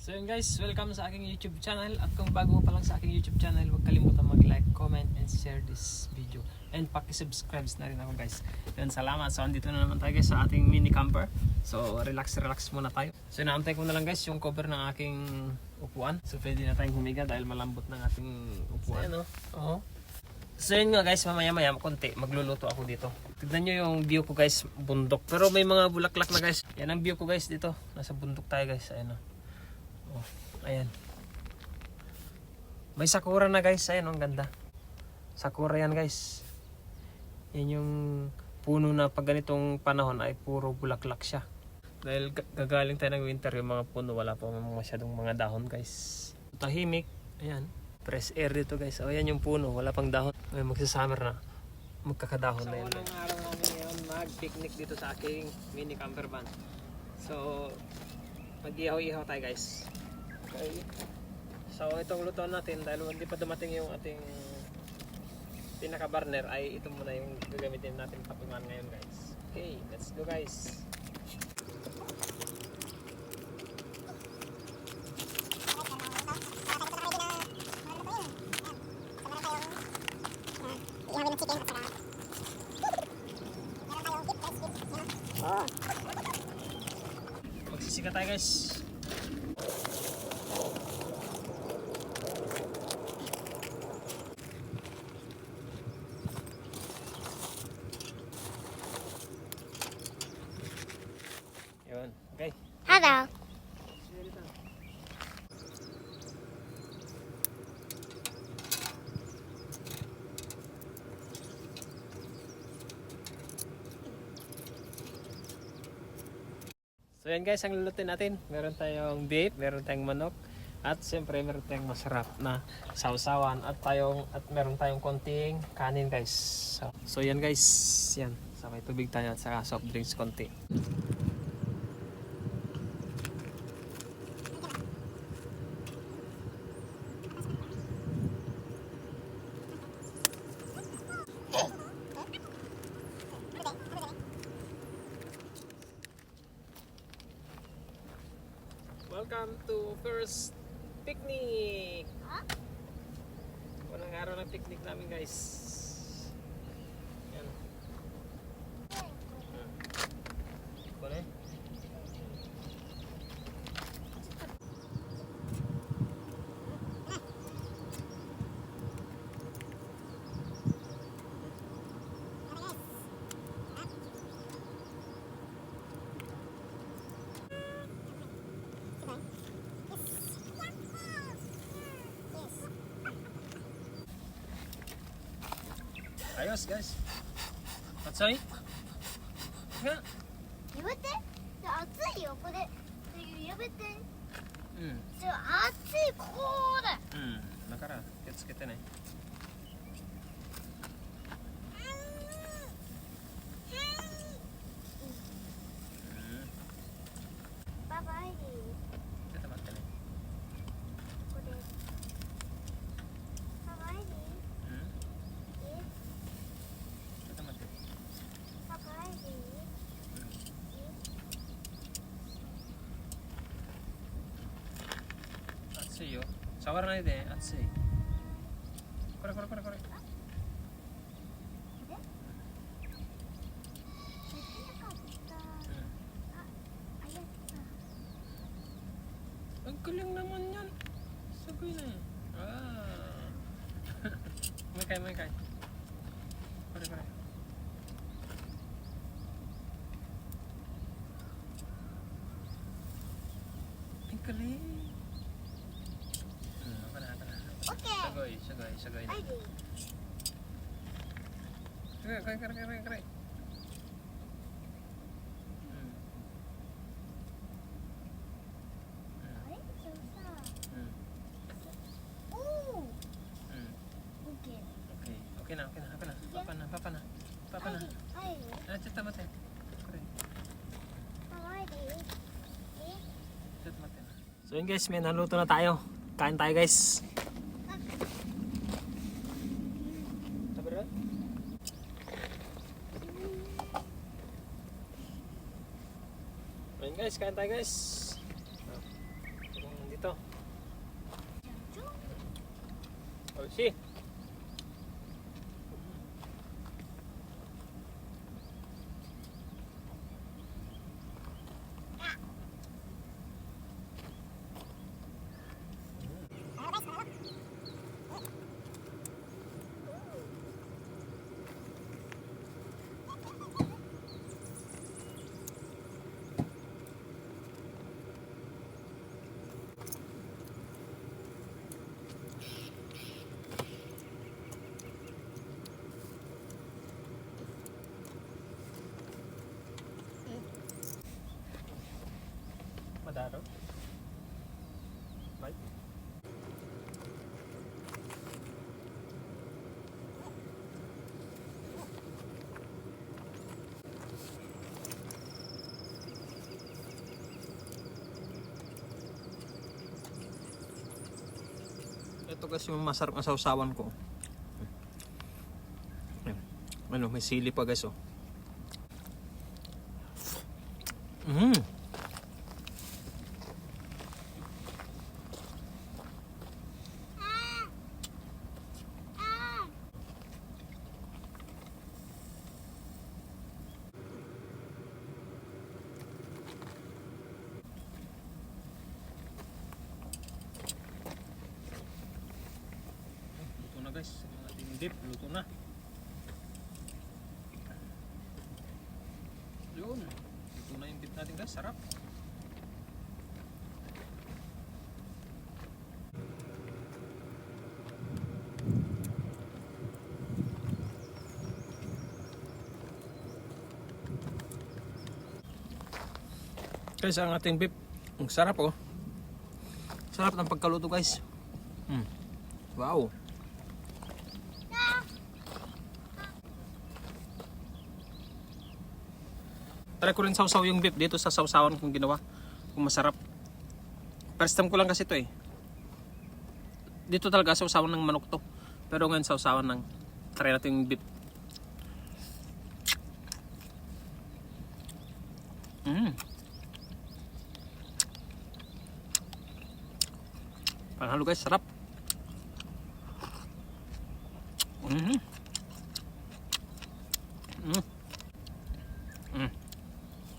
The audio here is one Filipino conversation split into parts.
So yun guys, welcome sa aking YouTube channel. At kung bago pa lang sa aking YouTube channel, huwag kalimutan mag-like, comment, and share this video. And paki-subscribe na rin ako guys. Yun, salamat. So andito na naman tayo guys sa ating mini camper. So relax muna tayo. So inaantay ko na lang guys yung cover ng aking upuan. So pwede na tayong humiga dahil malambot ng ating upuan. So, oh. So yun nga guys, mamaya konti magluluto ako dito. Tignan nyo yung view ko guys, bundok. Pero may mga bulaklak na guys. Yan ang view ko guys dito. Nasa bundok tayo guys. Ayan o. Oh, ayan. May sakura na guys. Ayan, ang ganda. Sakura yan guys. Yan yung puno na pag ganitong panahon ay puro bulaklak siya. Dahil gagaling tayo ng winter, yung mga puno wala pa masyadong mga dahon guys. Tahimik. Ayan. Fresh air dito guys. O yan yung puno, wala pang dahon. May magsasummer na. Magkakadahon na yan. So, unang araw namin ngayon mag-picnic dito sa aking mini camper van. So, mag-ihaw-ihaw tayo guys. Okay. So itong luto natin dahil hindi pa dumating yung ating pinaka burner ay ito muna yung gagamitin natin patungan ngayon guys. Okay, let's go guys. Magsisika tayo guys. Yun, okay. Hello. So yan guys, ang lulutin natin. Meron tayong beef, meron tayong manok, at siyempre meron tayong masarap na sausawan at meron tayong konting kanin guys. So yan guys, yan. So may tubig tayo at saka soft drinks konti. Welcome to first picnic! Unang araw ng picnic namin guys. Yan. Kone? Ayos guys. Matsoi? Nga? やめて。暑いよこれ。やめて。うん。暑いここだ。うん。だから気をつけてね。バイバイ。ちょっと待ってね。これ。バイバイ。うん。ちょっと待って。バイバイ。熱いよ。触らないで、熱い。これ。Ang galing naman yan. Sabi na eh. May kay. Kore. Ang galing. Ako na. Okay. Sagoy. Ready. Kare. Okay na. Papa na.ちょっと待って。これ。ちょっと待ってな。So yun guys, may naluto na tayo. Kain tayo guys. Ayun guys, kain tayo guys. dito. Oh, si. Madaro. Bye. Ito kasi yung masarap na sausawan ko. Ayan. Ano, may sili pa guys oh. Mm. Luto na guys, ang ating dip, luto na. Yun, luto na yung dip natin guys, sarap. Guys, ang ating beef, ang sarap oh. Sarap ng pagkaluto guys. Wow. Try ko rin sausaw yung beef dito sa sausawan kong ginawa. Kung masarap. First time ko lang kasi ito eh. Dito talaga sausawan ng manok to. Pero ngayon sausawan ng try natin yung beef. Panghalo guys, sarap.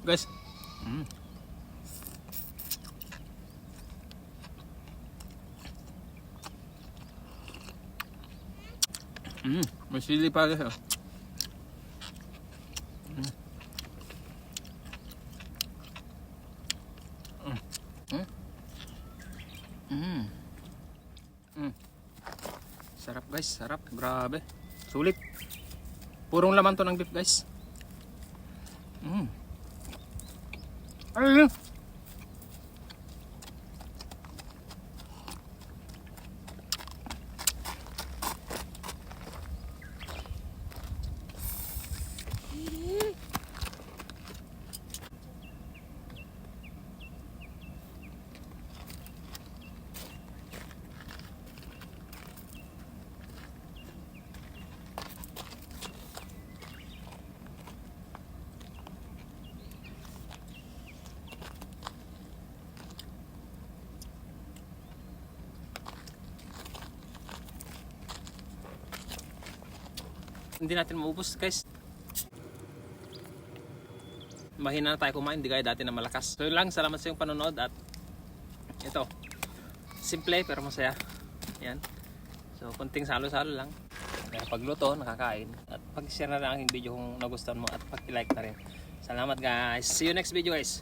Guys. May sili pa guys. Sarap guys, sarap, grabe. Sulit. Purong laman to ng beef guys. Ay. Hindi natin maubos guys. Mahina na tayo kumain, hindi gaya dati na malakas. So yun lang, salamat sa iyong panonood at ito, simple pero masaya. Yan. So konting salo-salo lang. Kaya pagluto, nakakain. At pag-share na lang ang video kung nagustuhan mo at pag-like na rin. Salamat guys. See you next video guys.